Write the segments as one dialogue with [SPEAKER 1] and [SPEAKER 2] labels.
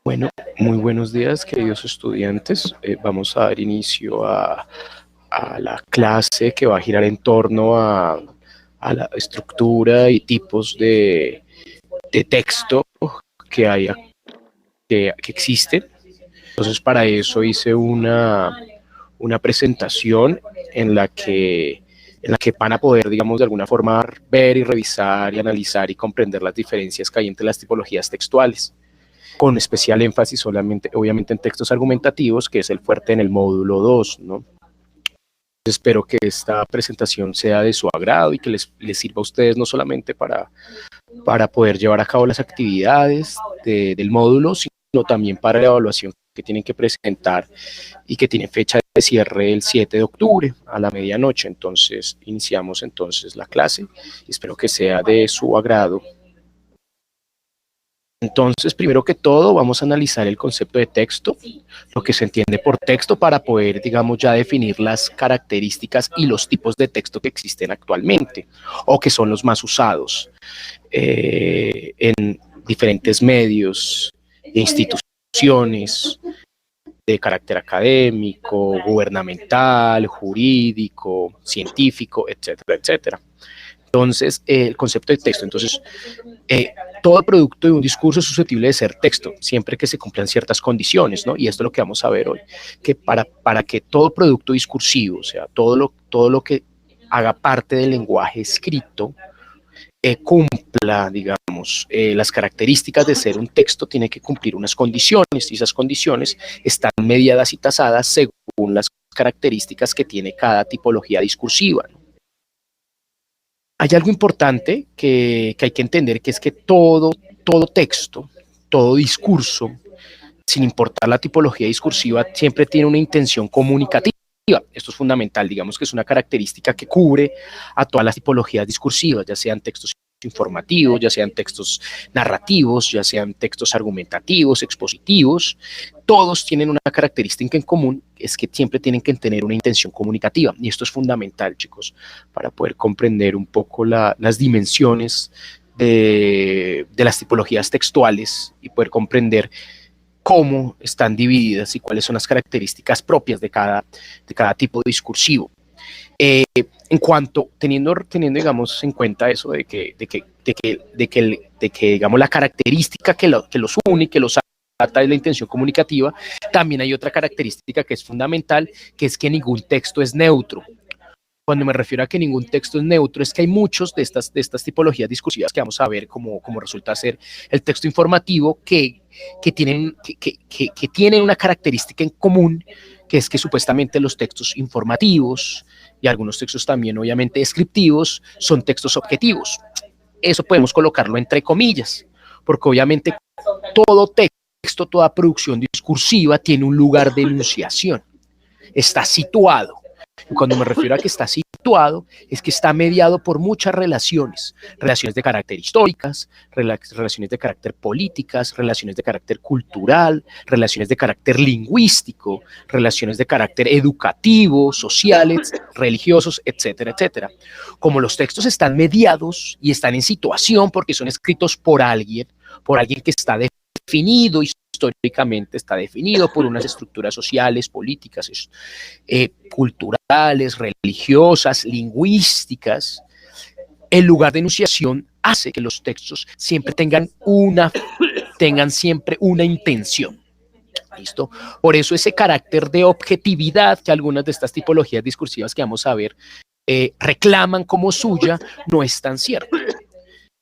[SPEAKER 1] Bueno, muy buenos días, queridos estudiantes. Vamos a dar inicio a la clase que va a girar en torno a la estructura y tipos de texto que hay, que existen. Entonces, para eso hice una presentación en la que van a poder, digamos, de alguna forma ver y revisar y analizar y comprender las diferencias que hay entre las tipologías textuales, con especial énfasis solamente, obviamente, en textos argumentativos, que es el fuerte en el módulo 2, ¿no? Espero que esta presentación sea de su agrado y que les sirva a ustedes no solamente para poder llevar a cabo las actividades del módulo, sino también para la evaluación que tienen que presentar y que tiene fecha de cierre el 7 de octubre a la medianoche. Entonces, iniciamos entonces la clase y espero que sea de su agrado. Entonces, primero que todo, vamos a analizar el concepto de texto, lo que se entiende por texto para poder, digamos, ya definir las características y los tipos de texto que existen actualmente o que son los más usados en diferentes medios e instituciones de carácter académico, gubernamental, jurídico, científico, etcétera, etcétera. Entonces, el concepto de texto. Entonces, todo producto de un discurso es susceptible de ser texto, siempre que se cumplan ciertas condiciones, ¿no? Y esto es lo que vamos a ver hoy, que para que todo producto discursivo, o sea, todo lo que haga parte del lenguaje escrito, cumpla, digamos, las características de ser un texto, tiene que cumplir unas condiciones, y esas condiciones están mediadas y tasadas según las características que tiene cada tipología discursiva, ¿no? Hay algo importante que hay que entender, que es que todo texto, todo discurso, sin importar la tipología discursiva, siempre tiene una intención comunicativa. Esto es fundamental, digamos que es una característica que cubre a todas las tipologías discursivas, ya sean textos informativos, ya sean textos narrativos, ya sean textos argumentativos, expositivos. Todos tienen una característica en común, es que siempre tienen que tener una intención comunicativa, y esto es fundamental, chicos, para poder comprender un poco las dimensiones de las tipologías textuales y poder comprender cómo están divididas y cuáles son las características propias de cada tipo discursivo. En cuanto, teniendo, digamos, en cuenta eso de que digamos, la característica que los une, que los trata es la intención comunicativa, también hay otra característica que es fundamental, que es que ningún texto es neutro. Cuando me refiero a que ningún texto es neutro, es que hay muchos de estas tipologías discursivas que vamos a ver como resulta ser el texto informativo que tienen una característica en común, que es que supuestamente los textos informativos y algunos textos también obviamente descriptivos son textos objetivos. Eso podemos colocarlo entre comillas, porque obviamente todo texto, toda producción discursiva tiene un lugar de enunciación, está situado. Cuando me refiero a que está situado, es que está mediado por muchas relaciones de carácter históricas, relaciones de carácter políticas, relaciones de carácter cultural, relaciones de carácter lingüístico, relaciones de carácter educativo, sociales, religiosos, etcétera, etcétera. Como los textos están mediados y están en situación porque son escritos por alguien que está definido históricamente, está definido por unas estructuras sociales, políticas, culturales, religiosas, lingüísticas, el lugar de enunciación hace que los textos siempre tengan siempre una intención. ¿Listo? Por eso ese carácter de objetividad que algunas de estas tipologías discursivas que vamos a ver reclaman como suya no es tan cierto.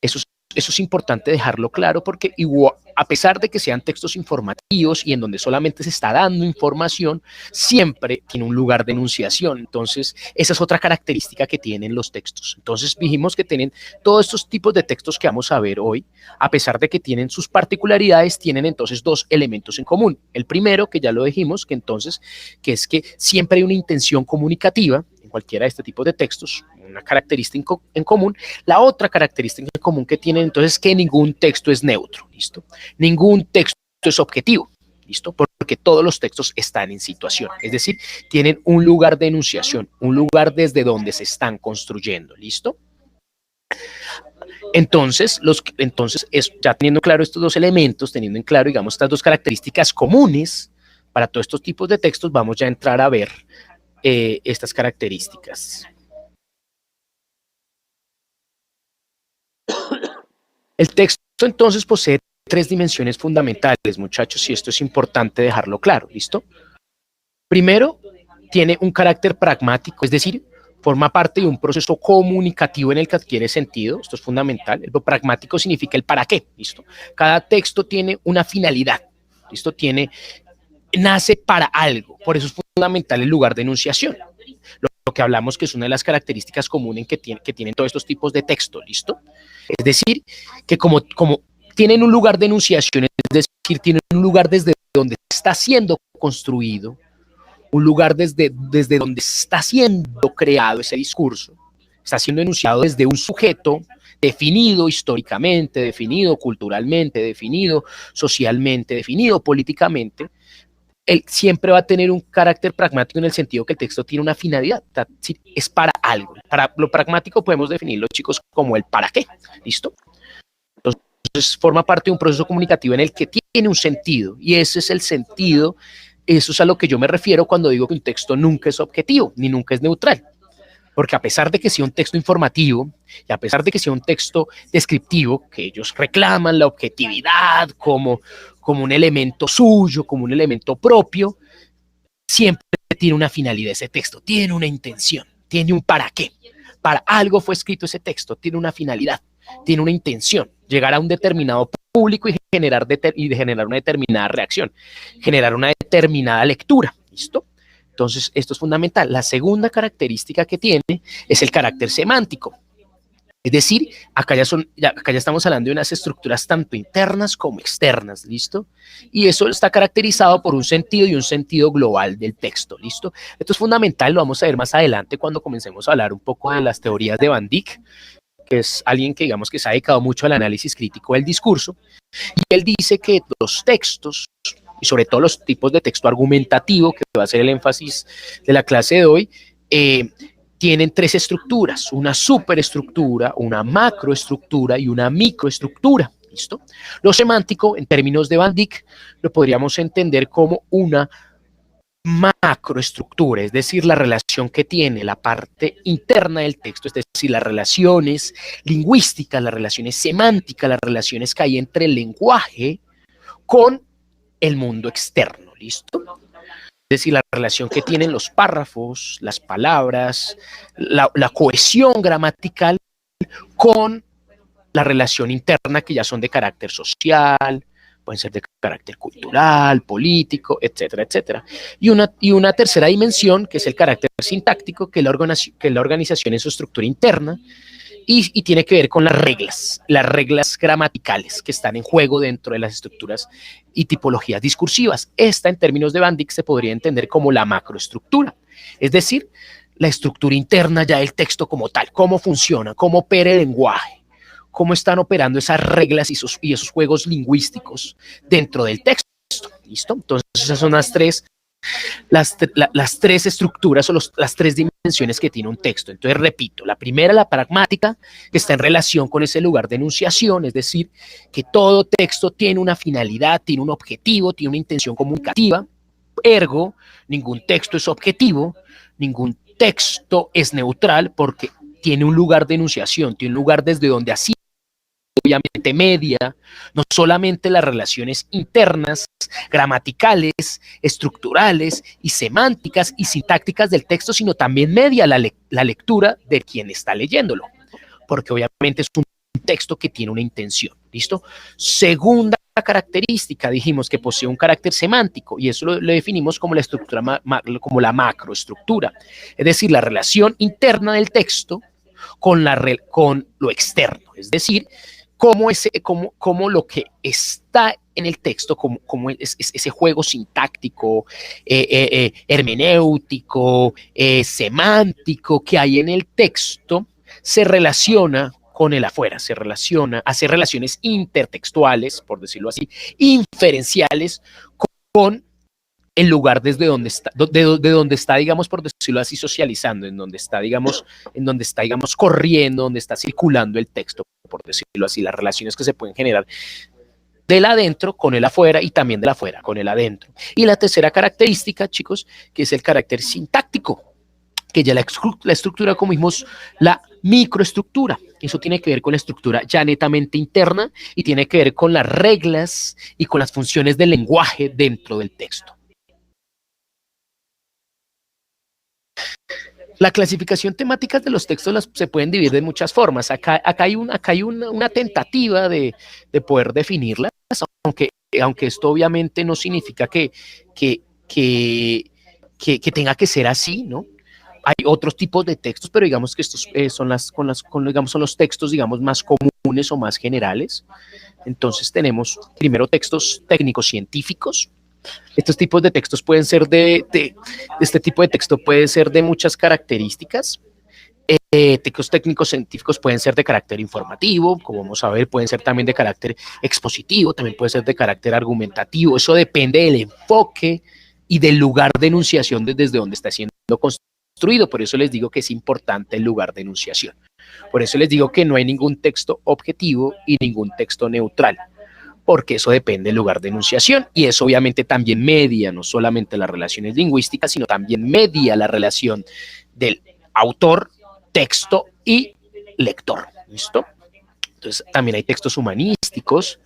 [SPEAKER 1] Eso es importante dejarlo claro, porque igual, a pesar de que sean textos informativos y en donde solamente se está dando información, siempre tiene un lugar de enunciación. Entonces, esa es otra característica que tienen los textos. Entonces, dijimos que tienen todos estos tipos de textos que vamos a ver hoy, a pesar de que tienen sus particularidades, tienen entonces dos elementos en común. El primero, que ya lo dijimos, que es que siempre hay una intención comunicativa en cualquiera de este tipo de textos, una característica en común. La otra característica en común que tienen entonces es que ningún texto es neutro, ¿listo? Ningún texto es objetivo, ¿listo? Porque todos los textos están en situación, es decir, tienen un lugar de enunciación, un lugar desde donde se están construyendo, ¿listo? Entonces, ya teniendo claro estos dos elementos, teniendo en claro, digamos, estas dos características comunes para todos estos tipos de textos, vamos ya a entrar a ver estas características. El texto entonces posee tres dimensiones fundamentales, muchachos, y esto es importante dejarlo claro, ¿listo? Primero, tiene un carácter pragmático, es decir, forma parte de un proceso comunicativo en el que adquiere sentido. Esto es fundamental. Lo pragmático significa el para qué, ¿listo? Cada texto tiene una finalidad, ¿listo? Nace para algo. Por eso es fundamental el lugar de enunciación. Lo que hablamos que es una de las características comunes que tienen todos estos tipos de texto, ¿listo? Es decir, que como tienen un lugar de enunciación, es decir, tienen un lugar desde donde está siendo construido, un lugar desde donde está siendo creado ese discurso, está siendo enunciado desde un sujeto definido históricamente, definido culturalmente, definido socialmente, definido políticamente. Él siempre va a tener un carácter pragmático en el sentido que el texto tiene una finalidad, es para algo. Para lo pragmático podemos definirlo, chicos, como el para qué, ¿listo? Entonces forma parte de un proceso comunicativo en el que tiene un sentido, y ese es el sentido. Eso es a lo que yo me refiero cuando digo que un texto nunca es objetivo, ni nunca es neutral. Porque a pesar de que sea un texto informativo y a pesar de que sea un texto descriptivo, que ellos reclaman la objetividad como un elemento suyo, como un elemento propio, siempre tiene una finalidad ese texto, tiene una intención, tiene un para qué. Para algo fue escrito ese texto, tiene una finalidad, tiene una intención, llegar a un determinado público y generar una determinada reacción, generar una determinada lectura, ¿listo? Entonces, esto es fundamental. La segunda característica que tiene es el carácter semántico. Es decir, acá ya estamos hablando de unas estructuras tanto internas como externas, ¿listo? Y eso está caracterizado por un sentido y un sentido global del texto, ¿listo? Esto es fundamental, lo vamos a ver más adelante cuando comencemos a hablar un poco de las teorías de Van Dijk, que es alguien que digamos que se ha dedicado mucho al análisis crítico del discurso, y él dice que los textos, y sobre todo los tipos de texto argumentativo, que va a ser el énfasis de la clase de hoy, tienen tres estructuras: una superestructura, una macroestructura y una microestructura, ¿listo? Lo semántico, en términos de Van Dijk, lo podríamos entender como una macroestructura, es decir, la relación que tiene la parte interna del texto, es decir, las relaciones lingüísticas, las relaciones semánticas, las relaciones que hay entre el lenguaje con el mundo externo, ¿listo? Es decir, la relación que tienen los párrafos, las palabras, la cohesión gramatical con la relación interna, que ya son de carácter social, pueden ser de carácter cultural, político, etcétera, etcétera. Y una tercera dimensión, que es el carácter sintáctico, que es la organización en su estructura interna, y tiene que ver con las reglas gramaticales que están en juego dentro de las estructuras y tipologías discursivas. Esta, en términos de Van Dijk, se podría entender como la macroestructura, es decir, la estructura interna ya del texto como tal, cómo funciona, cómo opera el lenguaje, cómo están operando esas reglas y esos juegos lingüísticos dentro del texto, ¿listo? Entonces esas son las tres estructuras o las tres dimensiones que tiene un texto. Entonces, repito, la primera, la pragmática, que está en relación con ese lugar de enunciación, es decir, que todo texto tiene una finalidad, tiene un objetivo, tiene una intención comunicativa. Ergo, ningún texto es objetivo, ningún texto es neutral, porque tiene un lugar de enunciación, tiene un lugar desde donde así obviamente media, no solamente las relaciones internas, gramaticales, estructurales y semánticas y sintácticas del texto, sino también media la lectura de quien está leyéndolo, porque obviamente es un texto que tiene una intención, ¿listo? Segunda característica, dijimos que posee un carácter semántico, y eso lo definimos como la estructura, como la macroestructura, es decir, la relación interna del texto con lo externo, es decir, cómo lo que está en el texto, como ese juego sintáctico, hermenéutico, semántico que hay en el texto, se relaciona con el afuera, hace relaciones intertextuales, por decirlo así, inferenciales con el lugar desde donde está, de donde está, digamos, por decirlo así, socializando, en donde está, digamos, corriendo, donde está circulando el texto, por decirlo así, las relaciones que se pueden generar del adentro con el afuera y también del afuera con el adentro. Y la tercera característica, chicos, que es el carácter sintáctico, que ya la estructura, como vimos, la microestructura. Eso tiene que ver con la estructura ya netamente interna y tiene que ver con las reglas y con las funciones del lenguaje dentro del texto. La clasificación temática de los textos se pueden dividir de muchas formas. Acá hay una tentativa de poder definirlas, aunque esto obviamente no significa que tenga que ser así, ¿no? Hay otros tipos de textos, pero digamos que estos son los textos, digamos, más comunes o más generales. Entonces tenemos primero textos técnicos científicos. Estos tipos de textos pueden ser este tipo de texto puede ser de muchas características. Textos técnicos científicos pueden ser de carácter informativo, como vamos a ver, pueden ser también de carácter expositivo, también puede ser de carácter argumentativo. Eso depende del enfoque y del lugar de enunciación desde donde está siendo construido. Por eso les digo que es importante el lugar de enunciación. Por eso les digo que no hay ningún texto objetivo y ningún texto neutral, porque eso depende del lugar de enunciación y eso obviamente también media no solamente las relaciones lingüísticas, sino también media la relación del autor, texto y lector. ¿Listo? Entonces también hay textos humanísticos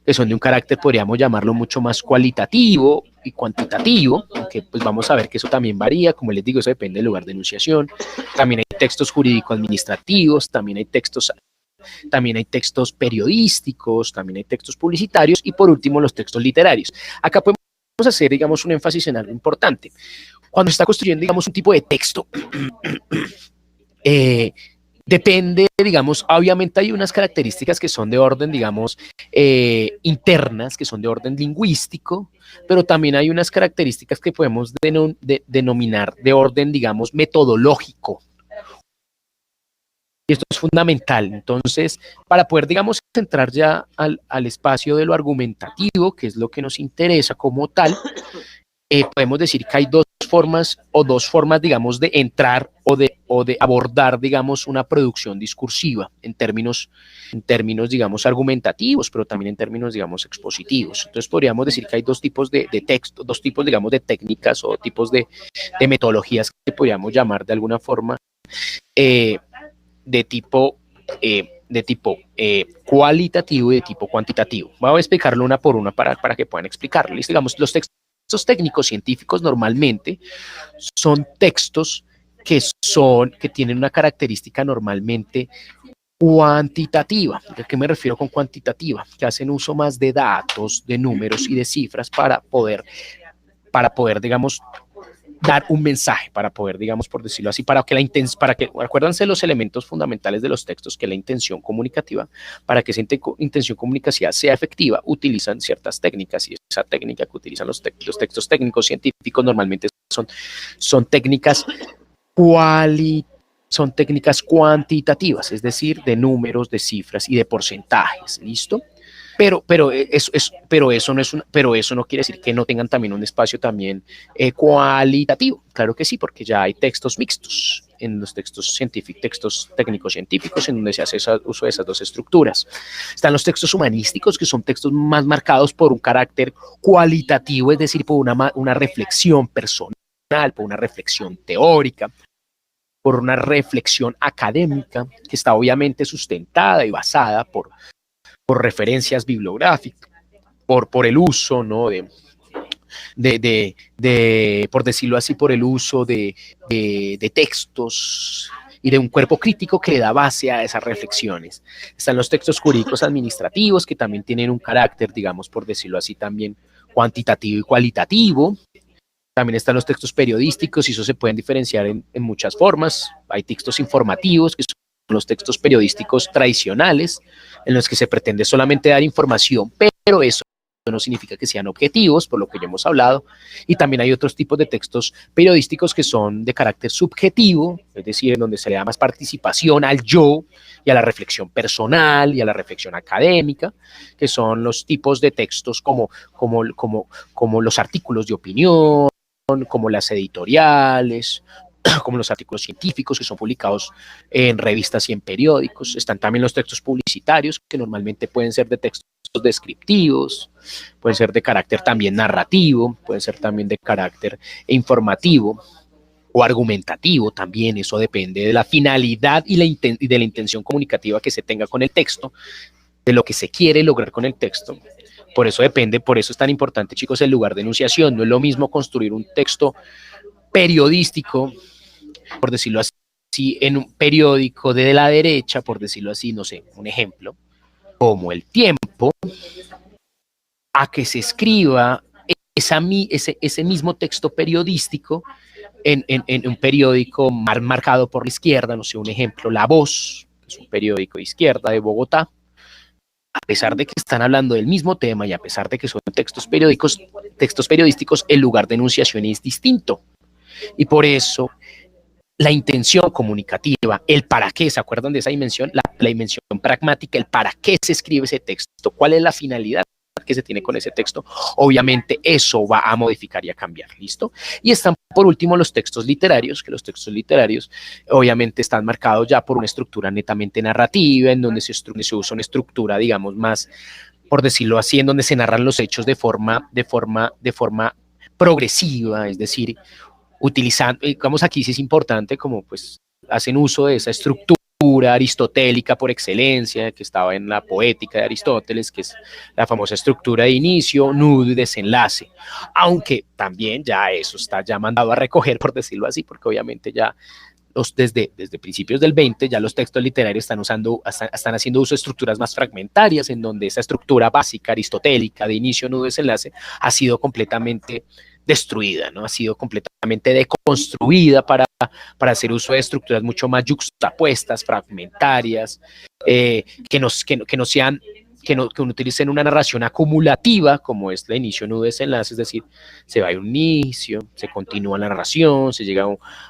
[SPEAKER 1] que son de un carácter, podríamos llamarlo, mucho más cualitativo y cuantitativo, aunque pues vamos a ver que eso también varía, como les digo, eso depende del lugar de enunciación. También hay textos jurídico-administrativos, también hay textos periodísticos, también hay textos publicitarios y por último los textos literarios. Acá podemos hacer, digamos, un énfasis en algo importante. Cuando se está construyendo, digamos, un tipo de texto, depende, digamos, obviamente hay unas características que son de orden, digamos, internas, que son de orden lingüístico, pero también hay unas características que podemos denominar de orden, digamos, metodológico. Y esto es fundamental. Entonces, para poder, digamos, entrar ya al espacio de lo argumentativo, que es lo que nos interesa como tal, podemos decir que hay dos formas, digamos, de entrar o de abordar, digamos, una producción discursiva en términos, digamos, argumentativos, pero también en términos, digamos, expositivos. Entonces, podríamos decir que hay dos tipos de texto, dos tipos, digamos, de técnicas o tipos de metodologías que podríamos llamar de alguna forma de tipo cualitativo y de tipo cuantitativo. Voy a explicarlo una por una para que puedan explicarlo. Digamos, los textos técnicos científicos normalmente son textos que tienen una característica normalmente cuantitativa. ¿A qué me refiero con cuantitativa? Que hacen uso más de datos, de números y de cifras para poder, digamos, dar un mensaje, para poder, digamos, por decirlo así, acuérdense los elementos fundamentales de los textos, que es la intención comunicativa. Para que esa intención comunicativa sea efectiva, utilizan ciertas técnicas, y esa técnica que utilizan los textos técnicos científicos normalmente son técnicas cuantitativas, es decir, de números, de cifras y de porcentajes. ¿Listo? Pero eso no quiere decir que no tengan también un espacio también cualitativo. Claro que sí, porque ya hay textos mixtos en los textos técnicos científicos, en donde se hace uso de esas dos estructuras. Están los textos humanísticos, que son textos más marcados por un carácter cualitativo, es decir, por una reflexión personal, por una reflexión teórica, por una reflexión académica, que está obviamente sustentada y basada por referencias bibliográficas, por el uso, ¿no? Por decirlo así, por el uso de textos y de un cuerpo crítico que le da base a esas reflexiones. Están los textos jurídicos administrativos, que también tienen un carácter, digamos, por decirlo así, también cuantitativo y cualitativo. También están los textos periodísticos y eso se pueden diferenciar en muchas formas. Hay textos informativos, que son los textos periodísticos tradicionales, en los que se pretende solamente dar información, pero eso no significa que sean objetivos, por lo que ya hemos hablado. Y también hay otros tipos de textos periodísticos que son de carácter subjetivo, es decir, en donde se le da más participación al yo y a la reflexión personal y a la reflexión académica, que son los tipos de textos como los artículos de opinión, como las editoriales, como los artículos científicos que son publicados en revistas y en periódicos. Están también los textos publicitarios, que normalmente pueden ser de textos descriptivos, pueden ser de carácter también narrativo, pueden ser también de carácter informativo o argumentativo también. Eso depende de la finalidad y de la intención comunicativa que se tenga con el texto, de lo que se quiere lograr con el texto. Por eso depende, por eso es tan importante, chicos, el lugar de enunciación. No es lo mismo construir un texto periodístico, por decirlo así, en un periódico de la derecha, por decirlo así, no sé, un ejemplo, como El Tiempo, a que se escriba ese mismo texto periodístico en un periódico marcado por la izquierda, no sé, un ejemplo, La Voz, que es un periódico de izquierda de Bogotá. A pesar de que están hablando del mismo tema y a pesar de que son textos periodísticos, el lugar de enunciación es distinto. Y por eso la intención comunicativa, el para qué, ¿se acuerdan de esa dimensión? La dimensión pragmática, el para qué se escribe ese texto, cuál es la finalidad que se tiene con ese texto, obviamente eso va a modificar y a cambiar, ¿listo? Y están por último los textos literarios, que los textos literarios obviamente están marcados ya por una estructura netamente narrativa, en donde se usa una estructura, digamos, más, por decirlo así, en donde se narran los hechos de forma progresiva, es decir, utilizando, digamos aquí sí es importante, como pues hacen uso de esa estructura aristotélica por excelencia, que estaba en la poética de Aristóteles, que es la famosa estructura de inicio, nudo y desenlace, aunque también ya eso está ya mandado a recoger, por decirlo así, porque obviamente ya desde principios del 20 ya los textos literarios están haciendo uso de estructuras más fragmentarias, en donde esa estructura básica aristotélica de inicio, nudo, desenlace ha sido completamente destruida, ¿no? Ha sido completamente deconstruida para hacer uso de estructuras mucho más yuxtapuestas, fragmentarias, que no utilicen una narración acumulativa, como es la inicio, nudo, desenlace, es decir, se va a un inicio, se continúa la narración, se llega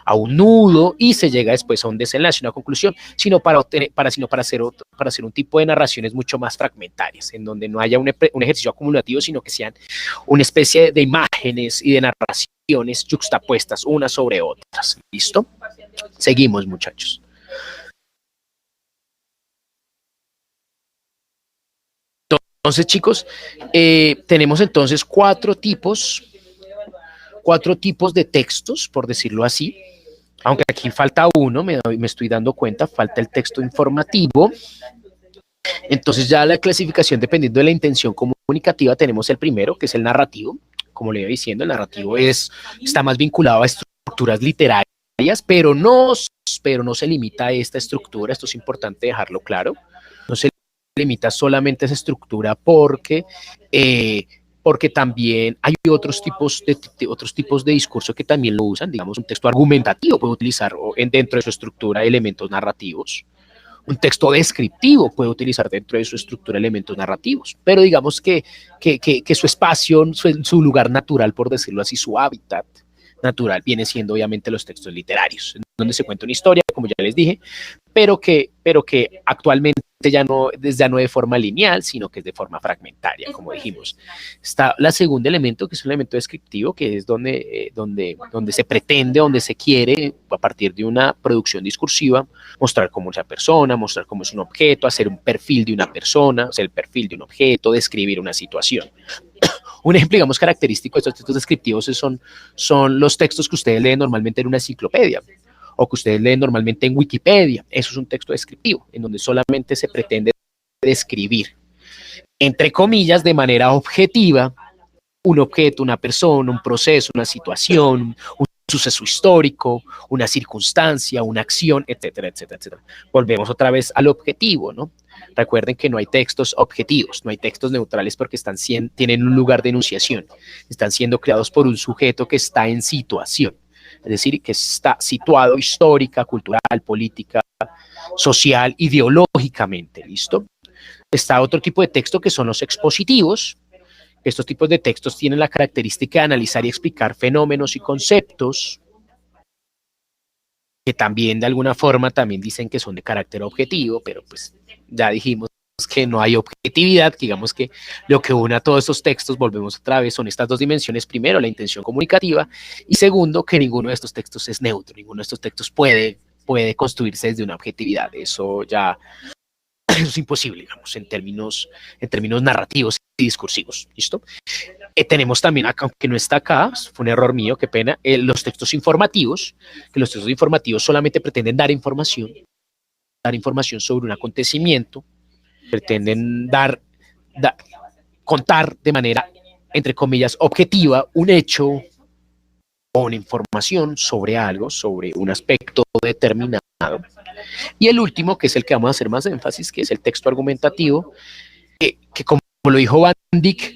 [SPEAKER 1] a un nudo y se llega después a un desenlace, una conclusión, sino para hacer un tipo de narraciones mucho más fragmentarias, en donde no haya un ejercicio acumulativo, sino que sean una especie de imágenes y de narraciones yuxtapuestas unas sobre otras. ¿Listo? Seguimos, muchachos. Entonces, chicos, tenemos entonces cuatro tipos de textos, por decirlo así, aunque aquí falta uno, me estoy dando cuenta, falta el texto informativo. Entonces ya la clasificación, dependiendo de la intención comunicativa, tenemos el primero, que es el narrativo. Como le iba diciendo, el narrativo está más vinculado a estructuras literarias, pero no se limita a esta estructura, esto es importante dejarlo claro, no se limita solamente a esa estructura porque también hay otros tipos de discurso que también lo usan. Digamos, un texto argumentativo puede utilizar dentro de su estructura elementos narrativos. Un texto descriptivo puede utilizar dentro de su estructura elementos narrativos, pero digamos que su espacio, su lugar natural, por decirlo así, su hábitat natural viene siendo obviamente los textos literarios, en donde se cuenta una historia, como ya les dije, pero que actualmente ya no de forma lineal, sino que es de forma fragmentaria, como dijimos. Está el segundo elemento, que es un elemento descriptivo, que es donde se pretende, donde se quiere, a partir de una producción discursiva, mostrar cómo es la persona, mostrar cómo es un objeto, hacer un perfil de una persona, hacer el perfil de un objeto, describir una situación. Un ejemplo, digamos, característico de estos textos descriptivos son los textos que ustedes leen normalmente en una enciclopedia o que ustedes leen normalmente en Wikipedia. Eso es un texto descriptivo, en donde solamente se pretende describir, entre comillas, de manera objetiva, un objeto, una persona, un proceso, una situación, un suceso histórico, una circunstancia, una acción, etcétera, etcétera, etcétera. Volvemos otra vez al objetivo, ¿no? Recuerden que no hay textos objetivos, no hay textos neutrales porque tienen un lugar de enunciación, están siendo creados por un sujeto que está en situación, es decir, que está situado histórica, cultural, política, social, ideológicamente, ¿listo? Está otro tipo de texto que son los expositivos. Estos tipos de textos tienen la característica de analizar y explicar fenómenos y conceptos, que también de alguna forma también dicen que son de carácter objetivo, pero pues ya dijimos que no hay objetividad, que digamos que lo que une a todos estos textos, volvemos otra vez, son estas dos dimensiones. Primero, la intención comunicativa, y segundo, que ninguno de estos textos es neutro, ninguno de estos textos puede construirse desde una objetividad. Eso ya es imposible, digamos, en términos narrativos y discursivos. ¿Listo? Tenemos también acá, aunque no está acá, fue un error mío, qué pena, los textos informativos, que los textos informativos solamente pretenden dar información sobre un acontecimiento, pretenden contar de manera, entre comillas, objetiva un hecho o una información sobre algo, sobre un aspecto determinado. Y el último, que es el que vamos a hacer más énfasis, que es el texto argumentativo, que como lo dijo Van Dyck,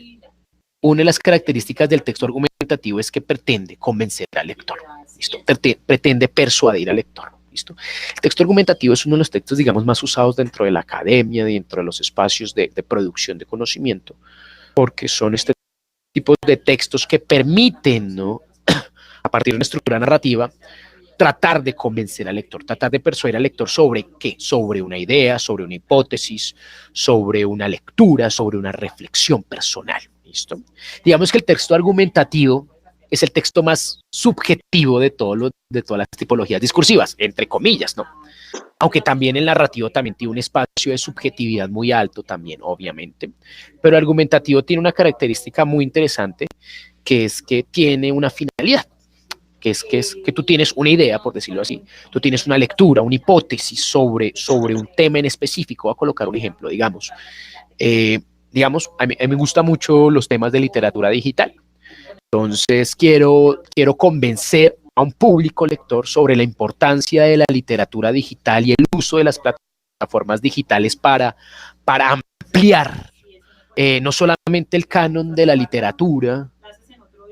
[SPEAKER 1] una de las características del texto argumentativo es que pretende convencer al lector, ¿listo? Pretende persuadir al lector, ¿listo? El texto argumentativo es uno de los textos, digamos, más usados dentro de la academia, dentro de los espacios de producción de conocimiento, porque son este tipo de textos que permiten, ¿no?, a partir de una estructura narrativa, tratar de convencer al lector, tratar de persuadir al lector sobre qué, sobre una idea, sobre una hipótesis, sobre una lectura, sobre una reflexión personal. ¿Listo? Digamos que el texto argumentativo es el texto más subjetivo de todas las tipologías discursivas, entre comillas, ¿no? Aunque también el narrativo también tiene un espacio de subjetividad muy alto también, obviamente, pero el argumentativo tiene una característica muy interesante, que es que tiene una finalidad, que es que tú tienes una idea, por decirlo así, tú tienes una lectura, una hipótesis sobre un tema en específico. Voy a colocar un ejemplo, digamos, a mí me gustan mucho los temas de literatura digital. Entonces quiero convencer a un público lector sobre la importancia de la literatura digital y el uso de las plataformas digitales para ampliar no solamente el canon de la literatura,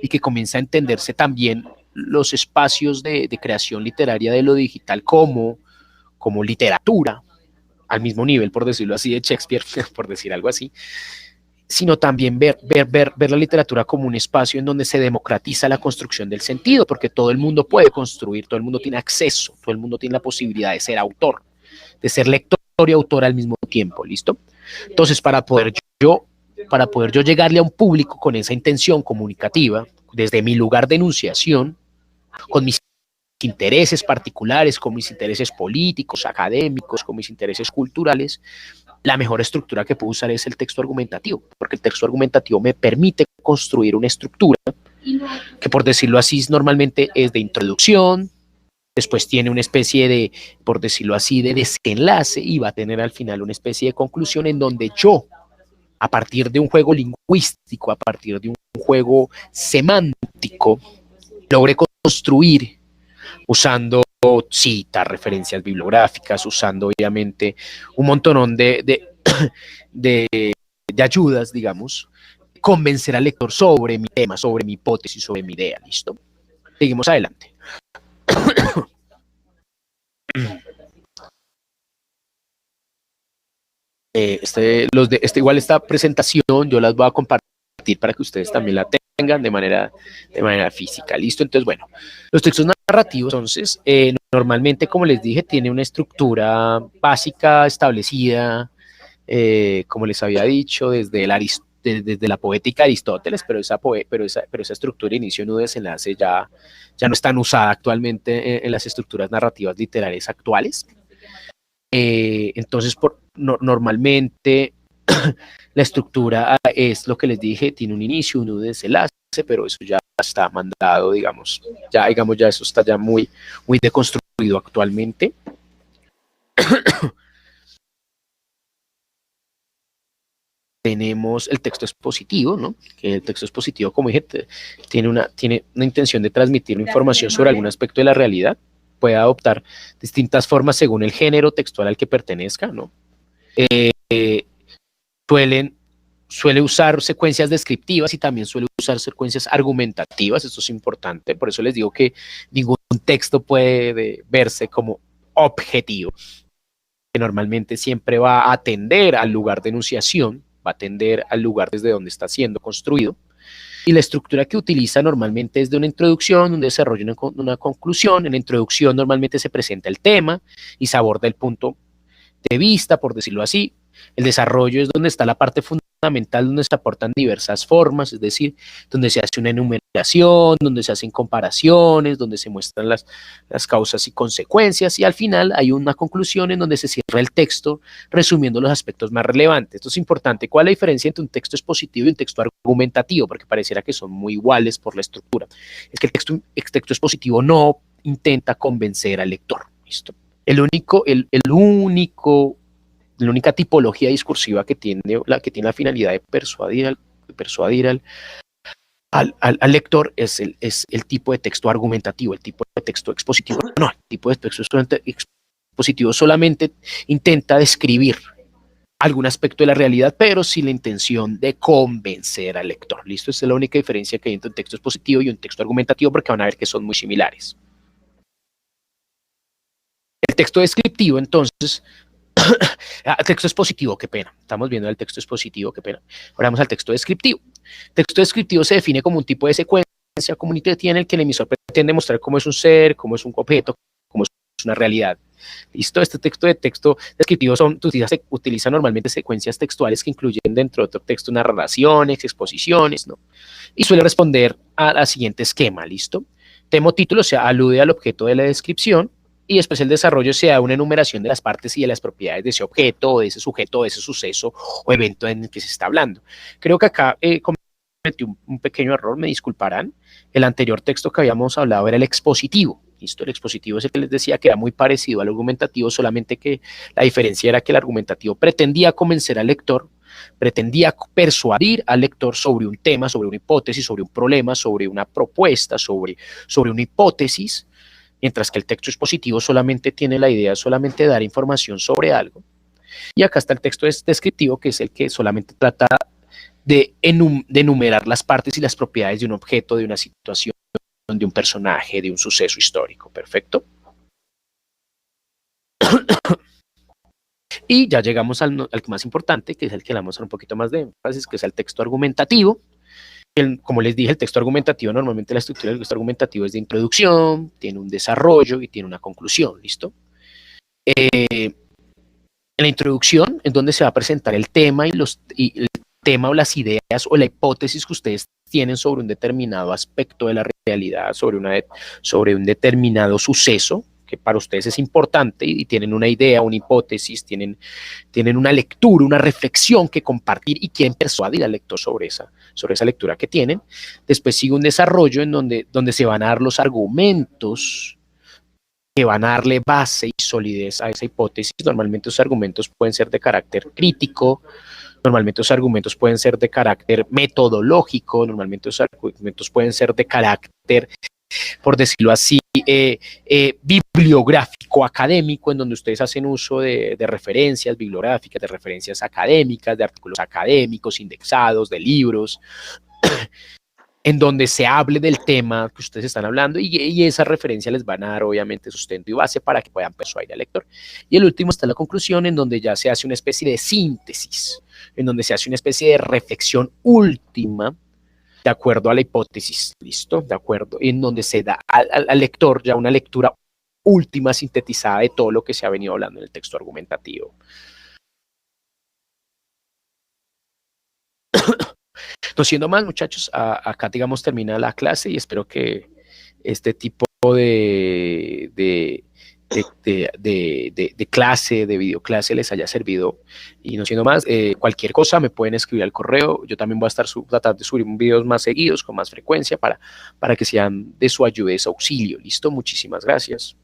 [SPEAKER 1] y que comienza a entenderse también los espacios de creación literaria de lo digital como literatura, al mismo nivel, por decirlo así, de Shakespeare, por decir algo así, sino también ver la literatura como un espacio en donde se democratiza la construcción del sentido, porque todo el mundo puede construir, todo el mundo tiene acceso, todo el mundo tiene la posibilidad de ser autor, de ser lector y autor al mismo tiempo, ¿listo? Entonces, para poder yo llegarle a un público con esa intención comunicativa, desde mi lugar de enunciación, con mis intereses particulares, con mis intereses políticos, académicos, con mis intereses culturales, la mejor estructura que puedo usar es el texto argumentativo, porque el texto argumentativo me permite construir una estructura que, por decirlo así, normalmente es de introducción, después tiene una especie de, por decirlo así, de desenlace, y va a tener al final una especie de conclusión en donde yo, a partir de un juego lingüístico, a partir de un juego semántico, logré construir, usando citas, referencias bibliográficas, usando obviamente un montón de ayudas, digamos, convencer al lector sobre mi tema, sobre mi hipótesis, sobre mi idea. ¿Listo? Seguimos adelante. Igual esta presentación yo las voy a compartir para que ustedes también la tengan de manera física. ¿Listo? Entonces, bueno, los textos narrativos, entonces, normalmente, como les dije, tiene una estructura básica establecida, como les había dicho, desde la poética de Aristóteles, pero esa estructura de inicio, nudo, desenlace ya no es tan usada actualmente en las estructuras narrativas literarias actuales. Entonces, normalmente la estructura es lo que les dije, tiene un inicio, un nudo, desenlace, pero eso ya está mandado, digamos, ya eso está ya muy deconstruido actualmente. Tenemos el texto expositivo, ¿no? Que el texto expositivo, como dije, tiene una intención de transmitir una información sobre algún aspecto de la realidad. Puede adoptar distintas formas según el género textual al que pertenezca, ¿no? Suele usar secuencias descriptivas y también suele usar secuencias argumentativas. Esto es importante, por eso les digo que ningún texto puede verse como objetivo, que normalmente siempre va a atender al lugar de enunciación, va a atender al lugar desde donde está siendo construido, y la estructura que utiliza normalmente es de una introducción, un desarrollo, una conclusión. En la introducción normalmente se presenta el tema y se aborda el punto de vista, por decirlo así. El desarrollo es donde está la parte fundamental, donde se aportan diversas formas, es decir, donde se hace una enumeración, donde se hacen comparaciones, donde se muestran las causas y consecuencias, y al final hay una conclusión en donde se cierra el texto resumiendo los aspectos más relevantes. Esto es importante. ¿Cuál es la diferencia entre un texto expositivo y un texto argumentativo? Porque pareciera que son muy iguales por la estructura. Es que el texto expositivo no intenta convencer al lector. ¿Listo? La única tipología discursiva que tiene la finalidad de persuadir al lector es el tipo de texto argumentativo. El tipo de texto expositivo no. El tipo de texto expositivo solamente intenta describir algún aspecto de la realidad, pero sin la intención de convencer al lector. ¿Listo? Esa es la única diferencia que hay entre un texto expositivo y un texto argumentativo, porque van a ver que son muy similares. El texto descriptivo, entonces, texto expositivo, qué pena. Estamos viendo el texto expositivo, qué pena. Ahora vamos al texto descriptivo. El texto descriptivo se define como un tipo de secuencia comunicativa en el que el emisor pretende mostrar cómo es un ser, cómo es un objeto, cómo es una realidad. ¿Listo? Este texto descriptivo utiliza normalmente secuencias textuales que incluyen dentro de otro texto narraciones, exposiciones, ¿no? Y suele responder al siguiente esquema, ¿listo? Tema o título, o sea, alude al objeto de la descripción, y después el desarrollo se da una enumeración de las partes y de las propiedades de ese objeto, o de ese sujeto, o de ese suceso o evento en el que se está hablando. Creo que acá cometí un pequeño error, me disculparán. El anterior texto que habíamos hablado era el expositivo. ¿Listo? El expositivo es el que les decía que era muy parecido al argumentativo, solamente que la diferencia era que el argumentativo pretendía convencer al lector, pretendía persuadir al lector sobre un tema, sobre una hipótesis, sobre un problema, sobre una propuesta, sobre una hipótesis, mientras que el texto expositivo solamente tiene la idea solamente de dar información sobre algo. Y acá está el texto descriptivo, que es el que solamente trata de enumerar las partes y las propiedades de un objeto, de una situación, de un personaje, de un suceso histórico. Perfecto. Y ya llegamos al más importante, que es el que le vamos a dar un poquito más de énfasis, que es el texto argumentativo. Como les dije, el texto argumentativo, normalmente la estructura del texto argumentativo es de introducción, tiene un desarrollo y tiene una conclusión, ¿listo? En la introducción es donde se va a presentar el tema y el tema o las ideas o la hipótesis que ustedes tienen sobre un determinado aspecto de la realidad, sobre un determinado suceso que para ustedes es importante, y tienen una idea, una hipótesis, tienen una lectura, una reflexión que compartir y quieren persuadir al lector sobre esa lectura que tienen. Después sigue un desarrollo en donde se van a dar los argumentos que van a darle base y solidez a esa hipótesis. Normalmente esos argumentos pueden ser de carácter crítico, normalmente esos argumentos pueden ser de carácter metodológico, normalmente esos argumentos pueden ser de carácter, por decirlo así, bibliográfico, académico, en donde ustedes hacen uso de referencias bibliográficas, de referencias académicas, de artículos académicos, indexados, de libros, en donde se hable del tema que ustedes están hablando, y esa referencia les van a dar obviamente sustento y base para que puedan persuadir al lector. Y el último está la conclusión, en donde ya se hace una especie de síntesis, en donde se hace una especie de reflexión última de acuerdo a la hipótesis, ¿listo? De acuerdo, en donde se da al lector ya una lectura última sintetizada de todo lo que se ha venido hablando en el texto argumentativo. No siendo más, muchachos, acá, digamos, termina la clase, y espero que este tipo de clase, de videoclase, les haya servido. Y no siendo más, cualquier cosa me pueden escribir al correo. Yo también voy a estar tratando de subir videos más seguidos, con más frecuencia, para que sean de su ayuda y de su auxilio. ¿Listo? Muchísimas gracias.